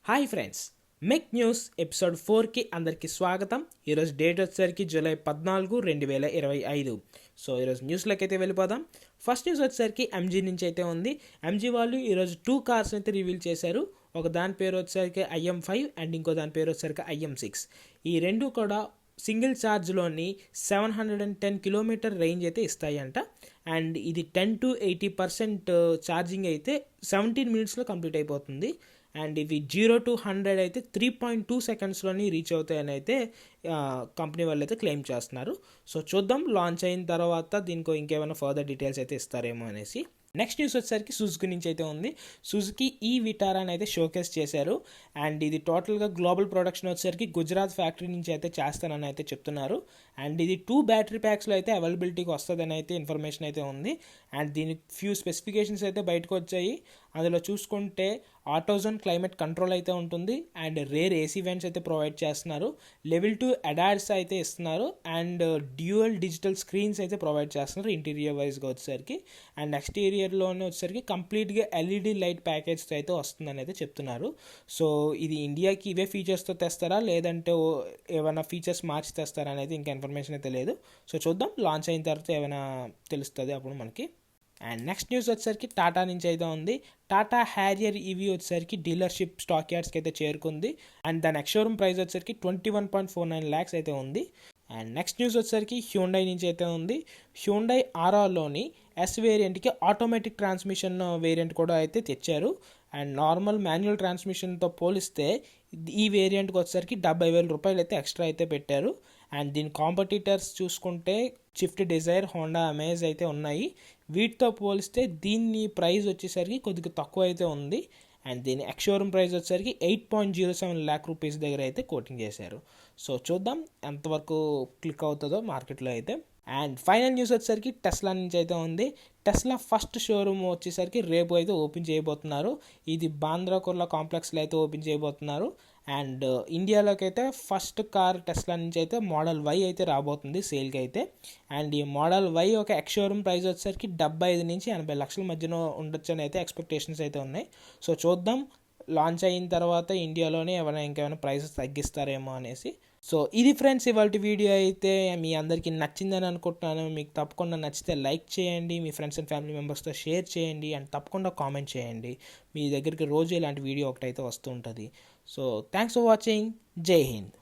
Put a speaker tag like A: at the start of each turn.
A: Hi friends, మెక్ news episode 4కి అందరికీ స్వాగతం. ఈరోజు డేట్ వచ్చేసరికి జూలై 14, 2025. సో ఈరోజు న్యూస్లోకి అయితే వెళ్ళిపోదాం. ఫస్ట్ న్యూస్ వచ్చేసరికి ఎంజీ నుంచి అయితే ఉంది. ఎంజీ వాళ్ళు ఈరోజు 2 కార్స్ అయితే రివీల్ చేశారు. ఒక దాని పేరు వచ్చేసరికి IM5 అండ్ ఇంకో దాని పేరు వచ్చేసరికి IM6. ఈ రెండు కూడా సింగిల్ ఛార్జ్లోని 710 కిలోమీటర్ రేంజ్ అయితే ఇస్తాయంట. అండ్ ఇది 10 to 80% ఛార్జింగ్ అయితే 17 మినిట్స్లో కంప్లీట్ అయిపోతుంది. అండ్ ఇవి 0 to 100 అయితే 3.2 సెకండ్స్లోని రీచ్ అవుతాయని అయితే కంపెనీ వాళ్ళు అయితే క్లెయిమ్ చేస్తున్నారు. సో చూద్దాం లాంచ్ అయిన తర్వాత దీనికి ఇంకేమైనా ఫర్దర్ డీటెయిల్స్ అయితే ఇస్తారేమో అనేసి. నెక్స్ట్ న్యూస్ వచ్చేసరికి సుజుకి నుంచి అయితే ఉంది. సుజుకి ఈ విటారాని అయితే షోకేస్ చేశారు. అండ్ ఇది టోటల్గా గ్లోబల్ ప్రొడక్షన్ వచ్చేసరికి గుజరాత్ ఫ్యాక్టరీ నుంచి అయితే చేస్తానని అయితే చెప్తున్నారు. అండ్ ఇది 2 బ్యాటరీ ప్యాక్స్లో అయితే అవైలబిలిటీకి వస్తుందని అయితే ఇన్ఫర్మేషన్ అయితే ఉంది. అండ్ దీనికి ఫ్యూ స్పెసిఫికేషన్స్ అయితే బయటకు వచ్చాయి. అందులో చూసుకుంటే ఆటోజోన్ క్లైమేట్ కంట్రోల్ అయితే ఉంటుంది. అండ్ రేర్ ఏసీ వెంట్స్ అయితే ప్రొవైడ్ చేస్తున్నారు. లెవెల్ 2 అడార్స్ అయితే ఇస్తున్నారు. అండ్ డ్యూయల్ డిజిటల్ స్క్రీన్స్ అయితే ప్రొవైడ్ చేస్తున్నారు ఇంటీరియర్ వైజ్గా వచ్చేసరికి. అండ్ ఎక్స్టీరియర్లోనే వచ్చేసరికి కంప్లీట్గా ఎల్ఈడి లైట్ ప్యాకేజ్తో అయితే వస్తుందని అయితే చెప్తున్నారు. సో ఇది ఇండియాకి ఇవే ఫీచర్స్తో తెస్తారా లేదంటే ఏమైనా ఫీచర్స్ మార్చి తెస్తారా అనేది ఇంకా ఇన్ఫర్మేషన్ అయితే లేదు. సో చూద్దాం, లాంచ్ అయిన తర్వాత ఏమైనా తెలుస్తుంది అప్పుడు మనకి. అండ్ నెక్స్ట్ న్యూస్ వచ్చేసరికి టాటా నుంచి అయితే ఉంది. టాటా హ్యారియర్ ఈవీ వచ్చేసరికి డీలర్షిప్ స్టాక్ యార్డ్స్కి అయితే చేరుకుంది. అండ్ దాని ఎక్స్షోరూమ్ ప్రైస్ వచ్చేసరికి 21.49 lakhs అయితే ఉంది. అండ్ నెక్స్ట్ న్యూస్ వచ్చేసరికి హ్యూండై నుంచి అయితే ఉంది. హ్యూండై ఆర్ఆర్లోని ఎస్ వేరియంట్కి ఆటోమేటిక్ ట్రాన్స్మిషన్ వేరియంట్ కూడా అయితే తెచ్చారు. అండ్ నార్మల్ మాన్యువల్ ట్రాన్స్మిషన్తో పోలిస్తే ఈ వేరియంట్కి వచ్చేసరికి 70,000 రూపాయలు అయితే ఎక్స్ట్రా అయితే పెట్టారు. అండ్ దీని కాంపిటీటర్స్ చూసుకుంటే స్విఫ్ట్ డిజైర్, హోండా అమేజ్ అయితే ఉన్నాయి. వీటితో పోలిస్తే దీని ప్రైస్ వచ్చేసరికి కొద్దిగా తక్కువ అయితే ఉంది. అండ్ దీని ఎక్స్షోరూమ్ ప్రైస్ వచ్చేసరికి 8.07 lakh rupees దగ్గర అయితే కోటింగ్ చేశారు. సో చూద్దాం ఎంతవరకు క్లిక్ అవుతుందో మార్కెట్లో అయితే. అండ్ ఫైనల్ న్యూస్ వచ్చేసరికి టెస్లా నుంచి అయితే ఉంది. టెస్లా ఫస్ట్ షోరూమ్ వచ్చేసరికి రేపు అయితే ఓపెన్ చేయబోతున్నారు. ఇది బాంద్రా కుర్లా కాంప్లెక్స్లో అయితే ఓపెన్ చేయబోతున్నారు. అండ్ ఇండియాలోకి అయితే ఫస్ట్ కార్ టెస్లా నుంచి అయితే మోడల్ Y అయితే రాబోతుంది సేల్కి అయితే. అండ్ ఈ మోడల్ Y ఒక ఎక్స్షోరూమ్ ప్రైస్ వచ్చేసరికి 75 నుంచి 80 లక్షల మధ్యలో ఉండొచ్చు అని అయితే ఎక్స్పెక్టేషన్స్ అయితే ఉన్నాయి. సో చూద్దాం లాంచ్ అయిన తర్వాత ఇండియాలోనే ఇంకేమైనా ప్రైసెస్ తగ్గిస్తారేమో అనేసి. సో ఇది ఫ్రెండ్స్ ఇవాళ వీడియో అయితే మీ అందరికీ నచ్చిందని అనుకుంటున్నాను. మీకు తప్పకుండా నచ్చితే లైక్ చేయండి, మీ ఫ్రెండ్స్ అండ్ ఫ్యామిలీ మెంబర్స్తో షేర్ చేయండి, అండ్ తప్పకుండా కామెంట్ చేయండి. మీ దగ్గరికి రోజు ఇలాంటి వీడియో ఒకటైతే వస్తూ ఉంటుంది. So thanks for watching. జై హింద్.